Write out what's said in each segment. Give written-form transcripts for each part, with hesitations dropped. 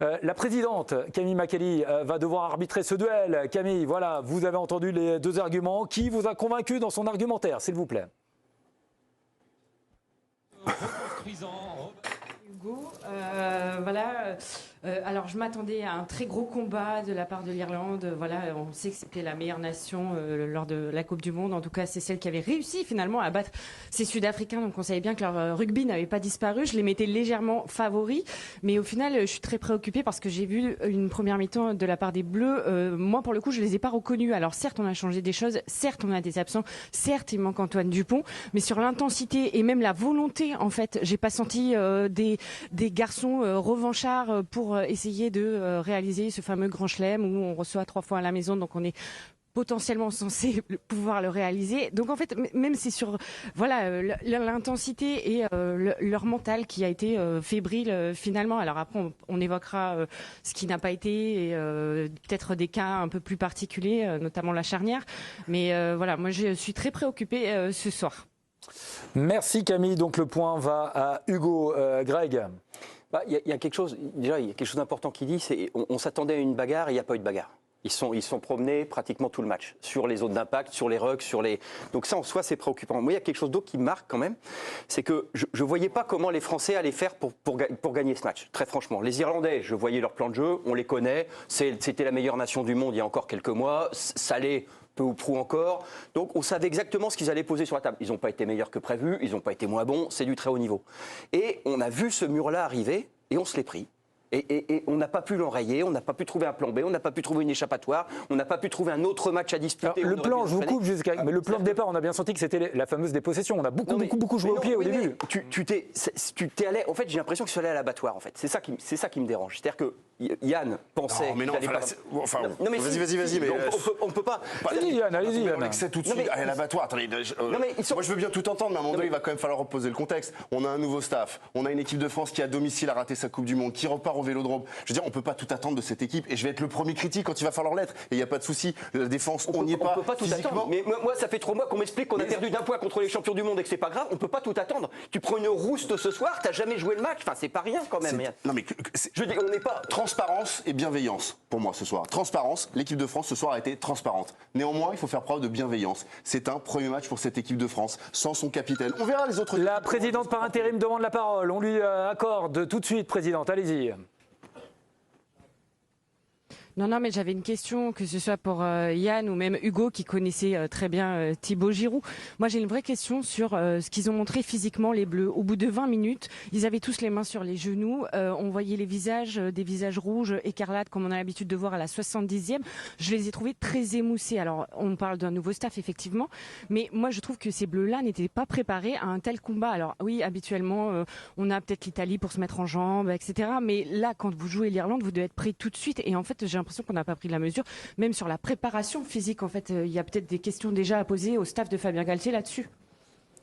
La présidente, Camille Makely, va devoir arbitrer ce duel. Camille, voilà, vous avez entendu les deux arguments. Qui vous a convaincu dans son argumentaire, s'il vous plaît? Hugo, alors je m'attendais à un très gros combat de la part de l'Irlande. Voilà, on sait que c'était la meilleure nation lors de la Coupe du Monde. En tout cas, c'est celle qui avait réussi finalement à battre ces Sud-Africains. Donc on savait bien que leur rugby n'avait pas disparu. Je les mettais légèrement favoris, mais au final, je suis très préoccupée parce que j'ai vu une première mi-temps de la part des Bleus. Moi, pour le coup, je les ai pas reconnus. Alors certes, on a changé des choses, certes, on a des absents, certes, il manque Antoine Dupont, mais sur l'intensité et même la volonté, en fait, j'ai pas senti des garçons revanchards pour essayer de réaliser ce fameux grand chelem où on reçoit 3 fois à la maison, donc on est potentiellement censé pouvoir le réaliser. Donc en fait, même c'est sur l'intensité et leur mental qui a été fébrile finalement. Alors après, on évoquera ce qui n'a pas été et peut-être des cas un peu plus particuliers, notamment la charnière. Mais voilà, moi je suis très préoccupée ce soir. Merci Camille. Donc le point va à Hugo. Greg. Il y a quelque chose, déjà, il y a quelque chose d'important qu'il dit, c'est on s'attendait à une bagarre et il n'y a pas eu de bagarre. Ils sont promenés pratiquement tout le match, sur les zones d'impact, sur les rucks, Donc ça, en soi, c'est préoccupant. Moi, il y a quelque chose d'autre qui me marque quand même, c'est que je ne voyais pas comment les Français allaient faire pour gagner ce match, très franchement. Les Irlandais, je voyais leur plan de jeu, on les connaît, c'était la meilleure nation du monde il y a encore quelques mois, ça allait peu ou prou encore. Donc on savait exactement ce qu'ils allaient poser sur la table. Ils n'ont pas été meilleurs que prévu, ils n'ont pas été moins bons, c'est du très haut niveau. Et on a vu ce mur-là arriver et on se l'est pris. Et on n'a pas pu l'enrayer, on n'a pas pu trouver un plan B, on n'a pas pu trouver une échappatoire, on n'a pas pu trouver un autre match à disputer. Alors, le plan, je vous coupe jusqu'à... Mais le plan de départ, on a bien senti que c'était la fameuse dépossession. On a beaucoup joué au pied au début. Tu t'es allé... En fait, j'ai l'impression que tu allais à l'abattoir, en fait. C'est ça qui me dérange. C'est-à-dire que Yann pensait... Non, mais non, vas-y. Mais on peut pas... Allez-y, Yann, allez-y. On excès tout de suite. Allez, à l'abattoir. Attendez, moi, je veux bien tout entendre, mais à un moment donné, il va quand même falloir reposer le contexte. On a un nouveau staff. On a une équipe de France qui, à domicile, a raté sa Coupe du Monde, qui repart au Vélodrome. Je veux dire, on peut pas tout attendre de cette équipe. Et je vais être le premier critique quand il va falloir l'être. Et il n'y a pas de souci. La défense, on n'y est pas. On peut pas tout attendre. Mais moi, ça fait 3 mois qu'on m'explique qu'on a perdu d'1 point contre les champions du monde et que c'est pas grave. On peut pas tout attendre. Tu prends une rouste ce soir, t'as jamais joué le match. Enfin, c'est pas rien quand même. Non, mais je dis, on n'est pas... Transparence et bienveillance pour moi ce soir. Transparence, l'équipe de France ce soir a été transparente. Néanmoins, il faut faire preuve de bienveillance. C'est un premier match pour cette équipe de France sans son capitaine. On verra les autres. La présidente par intérim demande la parole. On lui accorde tout de suite, présidente. Allez-y. Non, mais j'avais une question, que ce soit pour Yann ou même Hugo qui connaissait très bien Thibaut Giroud. Moi, j'ai une vraie question sur ce qu'ils ont montré physiquement, les Bleus. Au bout de 20 minutes, ils avaient tous les mains sur les genoux. On voyait les visages, des visages rouges, écarlates, comme on a l'habitude de voir à la 70e. Je les ai trouvés très émoussés. Alors, on parle d'un nouveau staff, effectivement. Mais moi, je trouve que ces Bleus-là n'étaient pas préparés à un tel combat. Alors, oui, habituellement, on a peut-être l'Italie pour se mettre en jambes, etc. Mais là, quand vous jouez l'Irlande, vous devez être prêt tout de suite. Et en fait, j'ai l'impression qu'on n'a pas pris la mesure, même sur la préparation physique. En fait, il y a peut-être des questions déjà à poser au staff de Fabien Galtier là-dessus.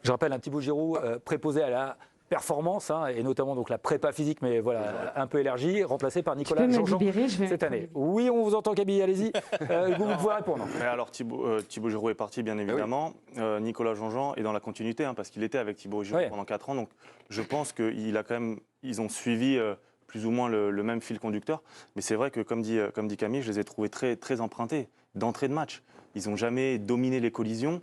Je rappelle un Thibaut Giroud préposé à la performance, et notamment donc la prépa physique, mais voilà, un peu élargie, remplacé par Nicolas Jean-Jean cette année. Oui, on vous entend, Camille, allez-y. Vous pouvez répondre. Alors Thibaut Giroud est parti, bien évidemment. Oui. Nicolas Jean-Jean est dans la continuité, parce qu'il était avec Thibaut Giroud pendant 4 ans. Donc je pense qu'ils ont suivi plus ou moins le même fil conducteur. Mais c'est vrai que, comme dit Camille, je les ai trouvés très, très empruntés d'entrée de match. Ils n'ont jamais dominé les collisions.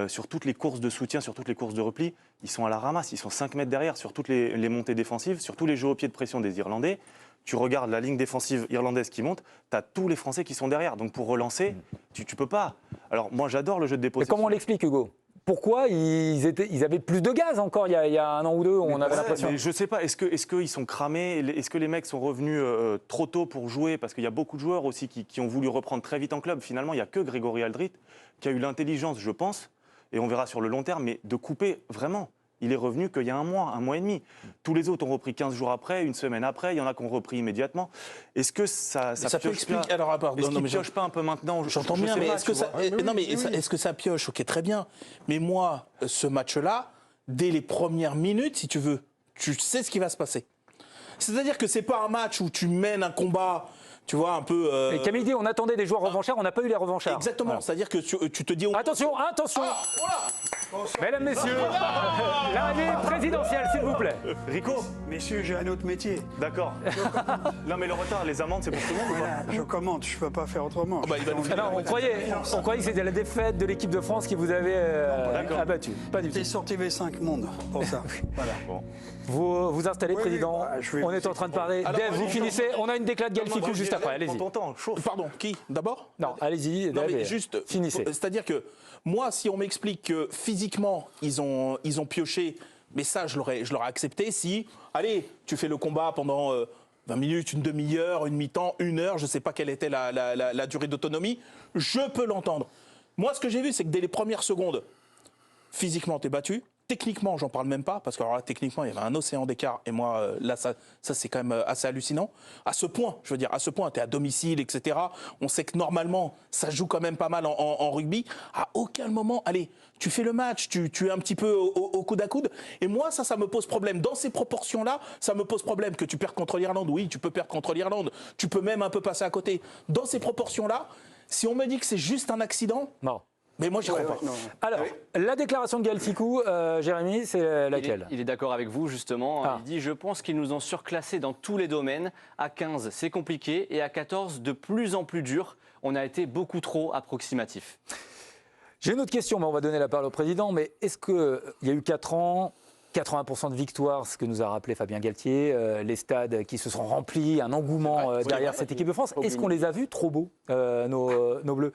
Sur toutes les courses de soutien, sur toutes les courses de repli, ils sont à la ramasse. Ils sont 5 mètres derrière sur toutes les montées défensives, sur tous les jeux au pied de pression des Irlandais. Tu regardes la ligne défensive irlandaise qui monte, tu as tous les Français qui sont derrière. Donc pour relancer, tu peux pas. Alors moi, j'adore le jeu de dépossession. Mais comment on l'explique, Hugo ? Pourquoi ils avaient plus de gaz encore il y a 1 an ou 2, on avait l'impression. Je sais pas, est-ce qu'ils sont cramés? Est-ce que les mecs sont revenus trop tôt pour jouer? Parce qu'il y a beaucoup de joueurs aussi qui ont voulu reprendre très vite en club. Finalement, il n'y a que Grégory Aldrit qui a eu l'intelligence, je pense, et on verra sur le long terme, mais de couper vraiment. Il est revenu qu'il y a 1 mois et demi. Tous les autres ont repris 15 jours après, 1 semaine après, il y en a qui ont repris immédiatement. Est-ce que ça pioche pas? Alors, est-ce qu'il pioche pas un peu maintenant? J'entends bien, mais est-ce que ça pioche? Ok, très bien. Mais moi, ce match-là, dès les premières minutes, si tu veux, tu sais ce qui va se passer. C'est-à-dire que c'est pas un match où tu mènes un combat, tu vois, un peu... Et Camille dit, on attendait des joueurs revanchards, on n'a pas eu les revanchards. Exactement, voilà. C'est-à-dire que tu te dis... Attention voilà. Mesdames, messieurs, l'arrivée présidentielle, s'il vous plaît. Rico. Messieurs, j'ai un autre métier. D'accord. Non, mais le retard, les amendes, c'est pour tout le monde ou Voilà, je commente, je ne peux pas faire autrement. Alors, on croyait que c'était la défaite de l'équipe de France qui vous avait abattu. Pas du tout. T'es sur TV5 Monde pour ça. Voilà. Bon. Vous vous installez, Oui, président. On est en train de parler. Dave, vous finissez. On a une déclate Galficou juste après. Allez-y. Pardon, qui d'abord? Non, allez-y, Non, Dave. mais juste, finissez. C'est-à-dire que moi, si on m'explique que physiquement, ils ont pioché, mais ça, je l'aurais accepté si, allez, tu fais le combat pendant 20 minutes, une demi-heure, une mi-temps, une heure, je ne sais pas quelle était la durée d'autonomie, je peux l'entendre. Moi, ce que j'ai vu, c'est que dès les premières secondes, physiquement, t'es battu. Techniquement, j'en parle même pas, parce que alors là, techniquement, il y avait un océan d'écart, et moi, là, ça c'est quand même assez hallucinant. À ce point, je veux dire, à ce point, tu es à domicile, etc. On sait que normalement, ça joue quand même pas mal en rugby. À aucun moment, allez, tu fais le match, tu es un petit peu au coude à coude, et moi, ça me pose problème. Dans ces proportions-là, ça me pose problème que tu perds contre l'Irlande. Oui, tu peux perdre contre l'Irlande, tu peux même un peu passer à côté. Dans ces proportions-là, si on me dit que c'est juste un accident... Non. Mais moi, j'y crois pas. Alors, la déclaration de Galficou, Jérémy, c'est laquelle? Il est d'accord avec vous, justement. Il dit « Je pense qu'ils nous ont surclassés dans tous les domaines. À 15, c'est compliqué. Et à 14, de plus en plus dur. On a été beaucoup trop approximatif. » J'ai une autre question, mais on va donner la parole au président. Mais est-ce qu'il y a eu 4 ans, 80% de victoires, ce que nous a rappelé Fabien Galtier, les stades qui se sont remplis, un engouement derrière cette équipe de France. Est-ce qu'on les a vus trop beaux, nos Bleus?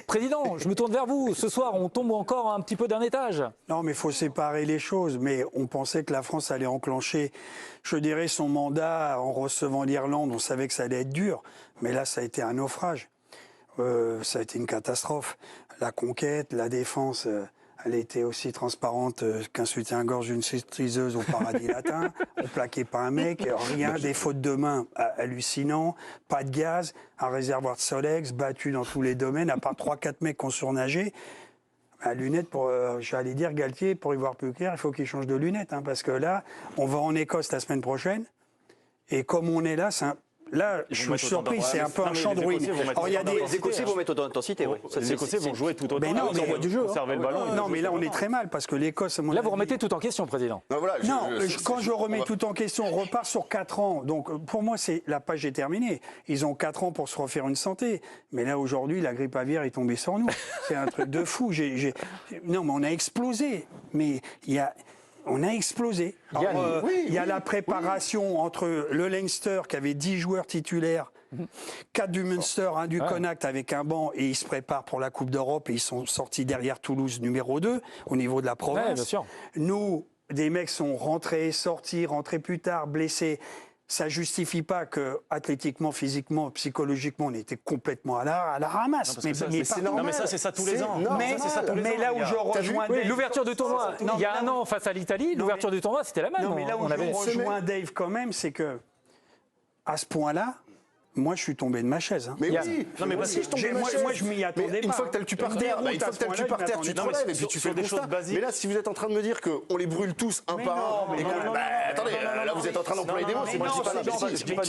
Président, je me tourne vers vous. Ce soir, on tombe encore un petit peu d'un étage. Non, mais il faut séparer les choses. Mais on pensait que la France allait enclencher, je dirais, son mandat en recevant l'Irlande. On savait que ça allait être dur. Mais là, ça a été un naufrage. Ça a été une catastrophe. La conquête, la défense... elle était aussi transparente qu'un soutien-gorge d'une citriseuse au paradis latin. On plaquait pas un mec, rien, des fautes de main hallucinants, pas de gaz, un réservoir de Solex, battu dans tous les domaines, à part 3-4 mecs qui ont surnagé. À lunettes, j'allais dire Galtier, pour y voir plus clair, il faut qu'il change de lunettes. Hein, parce que là, on va en Écosse la semaine prochaine. Et comme on est là, là, je suis surpris, c'est un peu un champ de ruines. Les Écossais vont mettre autant d'intensité, oui. Les Écossais vont jouer tout autant. Mais non, mais du jeu. Conserver le ballon. Non, mais là, on est très mal parce que l'Écosse. Là, vous remettez tout en question, président. Non, voilà, quand je remets tout en question, on repart sur 4 ans. Donc, pour moi, la page est terminée. Ils ont 4 ans pour se refaire une santé. Mais là, aujourd'hui, la grippe aviaire est tombée sur nous. C'est un truc de fou. Non, mais on a explosé. Mais on a explosé. Il y a la préparation entre le Leinster qui avait 10 joueurs titulaires, 4 du Munster, 1 du Connacht avec un banc, et ils se préparent pour la Coupe d'Europe et ils sont sortis derrière Toulouse numéro 2 au niveau de la province. Ouais, bien sûr. Nous, des mecs sont rentrés, sortis, rentrés plus tard, blessés. Ça justifie pas que athlétiquement, physiquement, psychologiquement, on était complètement à la ramasse. Mais c'est normal. Non, mais ça, c'est ça tous les ans. Mais là où je rejoins Dave, l'ouverture du tournoi, il y a un an face à l'Italie, l'ouverture du tournoi, c'était la même. Non, mais là où je rejoins Dave quand même, c'est que à ce point-là, moi, je suis tombé de ma chaise. Hein. Mais oui. Non, mais parce que moi, je m'y attendais pas. Une fois que tu as le tu par terre, tu te relèves et puis tu fais des choses basiques. Mais là, si vous êtes en train de me dire qu'on les brûle tous un par un, attendez, là vous êtes en train d'employer des mots. C'est moi je dis pas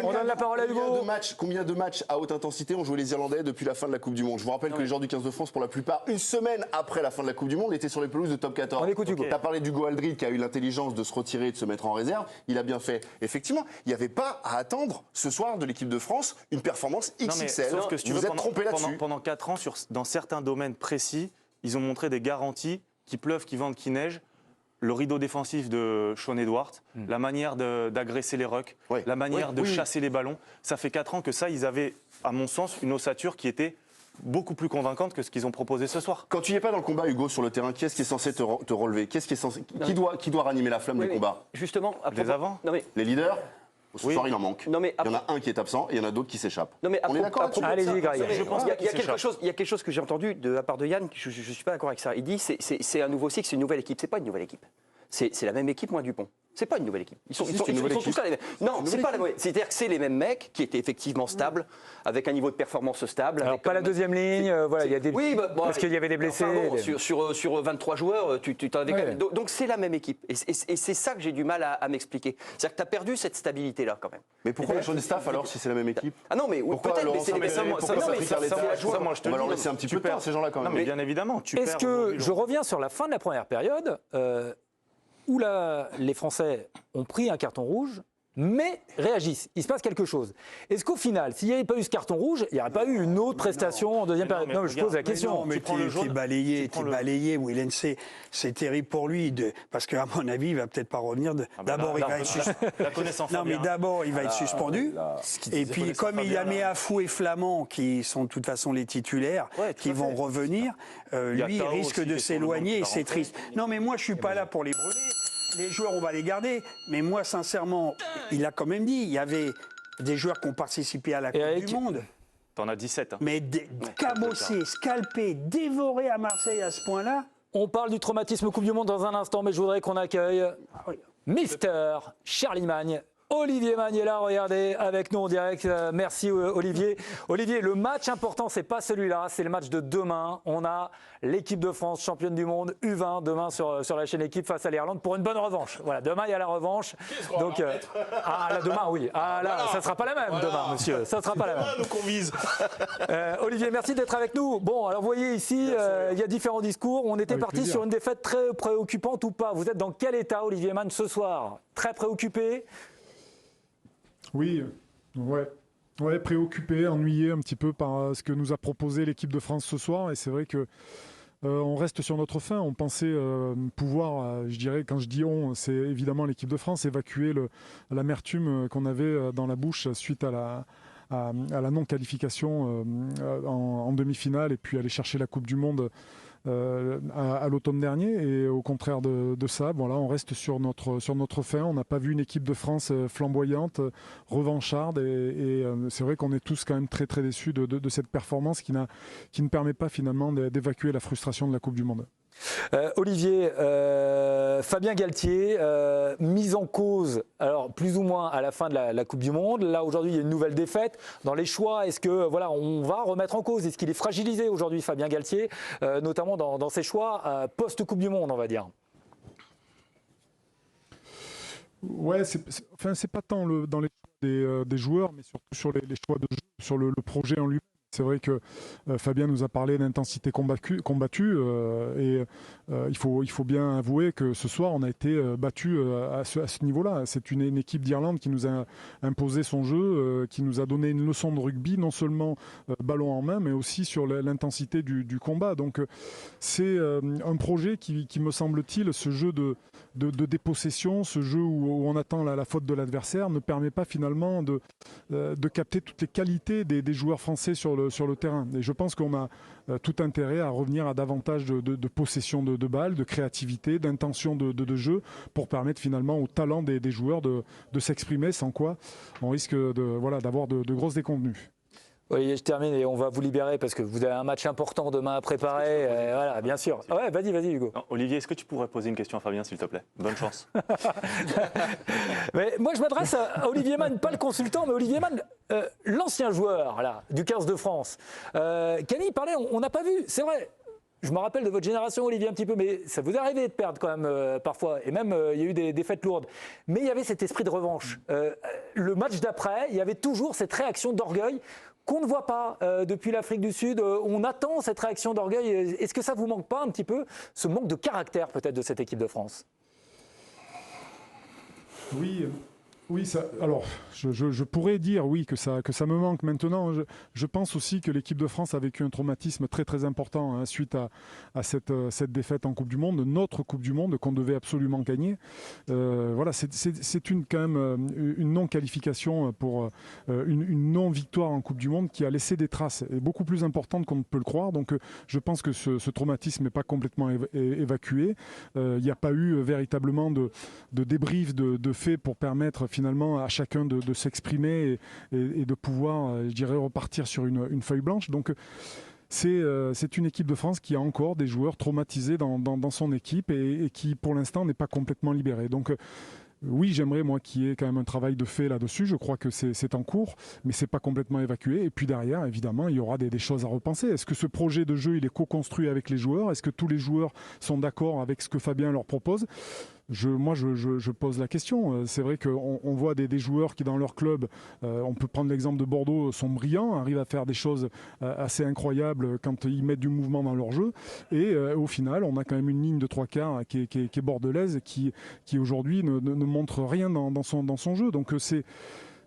On donne la parole à Hugo. Combien de matchs à haute intensité ont joué les Irlandais depuis la fin de la Coupe du Monde? Je vous rappelle que les joueurs du 15 de France, pour la plupart, une semaine après la fin de la Coupe du Monde, étaient sur les pelouses de top 14. On écoute Hugo. Tu as parlé d'Hugo Aldrid qui a eu l'intelligence de se retirer et de se mettre en réserve. Il a bien fait. Effectivement, il n'y avait pas à attendre ce soir de l'équipe de France une performance XXL. Sauf que si tu vous êtes trompé là-dessus. Pendant 4 ans, dans certains domaines précis, ils ont montré des garanties, qu'il pleuve, qu'il vente, qu'il neige. Le rideau défensif de Sean Edwards, la manière d'agresser les rucks, la manière de chasser les ballons. Ça fait 4 ans que ça, ils avaient, à mon sens, une ossature qui était beaucoup plus convaincante que ce qu'ils ont proposé ce soir. Quand tu n'y es pas dans le combat, Hugo, sur le terrain, qui est-ce qui est censé te relever? Qui doit ranimer la flamme du combat? Justement, les avants, les leaders. Ce soir, il en manque. Il y en a un qui est absent et il y en a d'autres qui s'échappent. On est d'accord là-dessus? Allez-y, Greg. Il y a quelque chose que j'ai entendu de la part de Yann, je ne suis pas d'accord avec ça. Il dit c'est un nouveau cycle, c'est une nouvelle équipe. C'est pas une nouvelle équipe. C'est la même équipe, moins Dupont. C'est pas une nouvelle équipe. Ils sont tous là les mêmes. Non, c'est pas la nouvelle. C'est-à-dire que c'est les mêmes mecs qui étaient effectivement stables, avec un niveau de performance stable. Alors pas la deuxième ligne, voilà, il y a des. Oui, parce qu'il y avait des blessés. Sur 23 joueurs, tu t'en avais quand même. Donc c'est la même équipe. Et c'est ça que j'ai du mal à m'expliquer. C'est-à-dire que tu as perdu cette stabilité-là quand même. Mais pourquoi les joueurs de staff alors si c'est la même équipe? Ah non, mais peut-être. Moi je te dis, on va leur laisser un petit peu de temps ces gens-là quand même. Mais bien évidemment. Est-ce que je reviens sur la fin de la première période? Où les Français ont pris un carton rouge, mais réagissent. Il se passe quelque chose. Est-ce qu'au final, s'il n'y avait pas eu ce carton rouge, il n'y aurait pas eu une autre prestation en deuxième période? Non, je pose la question. Mais t'es balayé, Willen, c'est terrible pour lui, parce qu'à mon avis, il va peut-être pas revenir. D'abord, il va être suspendu. Non, mais d'abord, il va être suspendu. Et puis, comme il y a Méafou et Flamand, qui sont de toute façon les titulaires, qui vont revenir, lui, il risque de s'éloigner et c'est triste. Non, mais moi, je suis pas là pour les brûler. Les joueurs, on va les garder. Mais moi, sincèrement, il a quand même dit, il y avait des joueurs qui ont participé à la Coupe du Monde. T'en as 17. Hein. Mais cabossés, scalpés, dévorés à Marseille à ce point-là. On parle du traumatisme Coupe du Monde dans un instant, mais je voudrais qu'on accueille Mister Charlie Magne. Olivier Magne est là, regardez, avec nous en direct. Merci Olivier. Olivier, le match important, c'est pas celui-là, c'est le match de demain. On a l'équipe de France, championne du monde, U20, demain sur la chaîne équipe face à l'Irlande pour une bonne revanche. Voilà, demain il y a la revanche. Donc, là, demain, oui. Ah là, ça sera pas la même demain, monsieur. Ça sera pas la même. Nous qu'on vise. Olivier, merci d'être avec nous. Bon, alors vous voyez ici, il y a différents discours. On était parti sur une défaite très préoccupante ou pas. Vous êtes dans quel état, Olivier Magne, ce soir? Très préoccupé? Oui, préoccupé, ennuyé un petit peu par ce que nous a proposé l'équipe de France ce soir. Et c'est vrai que on reste sur notre faim. On pensait pouvoir, je dirais, quand je dis on, c'est évidemment l'équipe de France, évacuer l'amertume qu'on avait dans la bouche suite à la non-qualification en demi-finale et puis aller chercher la Coupe du Monde à l'automne dernier. Et au contraire de ça, bon, là, on reste sur notre faim. On n'a pas vu une équipe de France flamboyante, revancharde, et c'est vrai qu'on est tous quand même très très déçus de cette performance qui ne permet pas finalement d'évacuer la frustration de la Coupe du Monde. Olivier, Fabien Galtier, mise en cause, alors plus ou moins à la fin de la Coupe du Monde. Là aujourd'hui, il y a une nouvelle défaite. Dans les choix, est-ce que on va remettre en cause? Est-ce qu'il est fragilisé aujourd'hui, Fabien Galtier, notamment dans ses choix post-Coupe du Monde, on va dire? Ouais, c'est pas tant dans les choix des joueurs, mais surtout sur les choix de jeu, sur le projet en lui-même. C'est vrai que Fabien nous a parlé d'intensité combattue et il faut bien avouer que ce soir on a été battu à ce niveau-là. C'est une équipe d'Irlande qui nous a imposé son jeu, qui nous a donné une leçon de rugby, non seulement ballon en main, mais aussi sur l'intensité du combat. Donc c'est un projet qui me semble-t-il, ce jeu de dépossession, ce jeu où on attend la faute de l'adversaire, ne permet pas finalement de capter toutes les qualités des joueurs français sur le terrain. Et je pense qu'on a tout intérêt à revenir à davantage de possession de balles, de créativité, d'intention de jeu, pour permettre finalement au talent des joueurs de s'exprimer, sans quoi on risque d'avoir de grosses déconvenues. Olivier, je termine et on va vous libérer parce que vous avez un match important demain à préparer. Voilà, bien sûr. Ouais, vas-y, Hugo. Non, Olivier, est-ce que tu pourrais poser une question à Fabien, s'il te plaît? Bonne chance. Mais moi, je m'adresse à Olivier Magne, pas le consultant, mais Olivier Magne, l'ancien joueur là, du 15 de France. Camille parlait, on n'a pas vu, c'est vrai. Je me rappelle de votre génération, Olivier, un petit peu, mais ça vous est arrivé de perdre quand même parfois. Et même, il y a eu des défaites lourdes. Mais il y avait cet esprit de revanche. Le match d'après, il y avait toujours cette réaction d'orgueil qu'on ne voit pas depuis l'Afrique du Sud. On attend cette réaction d'orgueil. Est-ce que ça vous manque pas un petit peu, ce manque de caractère peut-être de cette équipe de France? Oui, alors je pourrais dire oui que ça me manque maintenant. Je pense aussi que l'équipe de France a vécu un traumatisme très très important suite à cette défaite en Coupe du Monde, notre Coupe du Monde qu'on devait absolument gagner. Voilà, c'est quand même une non-qualification pour une non-victoire en Coupe du Monde qui a laissé des traces et beaucoup plus importantes qu'on ne peut le croire. Donc je pense que ce traumatisme n'est pas complètement évacué. Il n'y a pas eu véritablement de débrief de faits pour permettre finalement à chacun de s'exprimer et de pouvoir, je dirais, repartir sur une feuille blanche. Donc c'est une équipe de France qui a encore des joueurs traumatisés dans son équipe et qui pour l'instant n'est pas complètement libérée. Donc Oui, j'aimerais, moi, qu'il y ait quand même un travail de fait là-dessus. Je crois que c'est en cours, mais ce n'est pas complètement évacué. Et puis derrière, évidemment, il y aura des choses à repenser. Est-ce que ce projet de jeu, il est co-construit avec les joueurs? Est-ce que tous les joueurs sont d'accord avec ce que Fabien leur propose? Je pose la question. C'est vrai qu'on voit des joueurs qui, dans leur club, on peut prendre l'exemple de Bordeaux, sont brillants, arrivent à faire des choses assez incroyables quand ils mettent du mouvement dans leur jeu. Et au final, on a quand même une ligne de 3/4 qui est bordelaise, qui aujourd'hui ne montre rien dans son jeu. Donc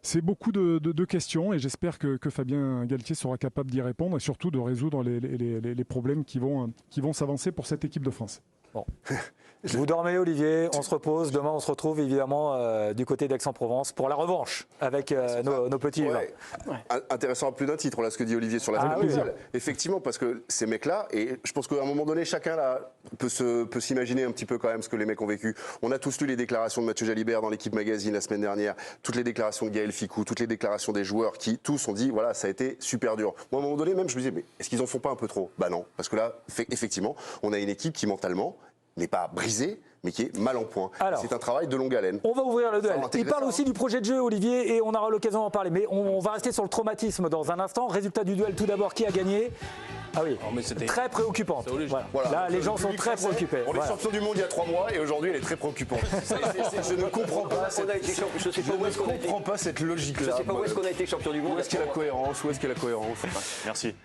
c'est beaucoup de questions et j'espère que Fabien Galtier sera capable d'y répondre et surtout de résoudre les problèmes qui vont s'avancer pour cette équipe de France. Bon. Vous dormez, Olivier, on se repose. Demain, on se retrouve évidemment du côté d'Aix-en-Provence pour la revanche avec nos petits. Ouais. Intéressant à plus d'un titre, là, ce que dit Olivier sur la finale. Effectivement, parce que ces mecs-là, et je pense qu'à un moment donné, chacun là, peut s'imaginer un petit peu quand même ce que les mecs ont vécu. On a tous lu les déclarations de Mathieu Jalibert dans l'équipe Magazine la semaine dernière, toutes les déclarations de Gaël Ficou, toutes les déclarations des joueurs qui tous ont dit voilà, ça a été super dur. Moi, à un moment donné, même, je me disais, mais est-ce qu'ils en font pas un peu trop? Bah non, parce que là, effectivement, on a une équipe qui mentalement n'est pas brisée, mais qui est mal en point. C'est un travail de longue haleine. On va ouvrir le duel. Il parle aussi du projet de jeu, Olivier, et on aura l'occasion d'en parler. Mais on va rester sur le traumatisme dans un instant. Résultat du duel, tout d'abord, qui a gagné? Ah oui, très préoccupante. Voilà. Là, les gens sont très préoccupés. On est champion du monde il y a 3 mois et aujourd'hui, elle est très préoccupante. Je ne comprends pas. Je ne comprends pas cette logique-là. Je ne sais pas où est-ce qu'on a été champion du monde. Où est-ce qu'il y a la cohérence? Merci.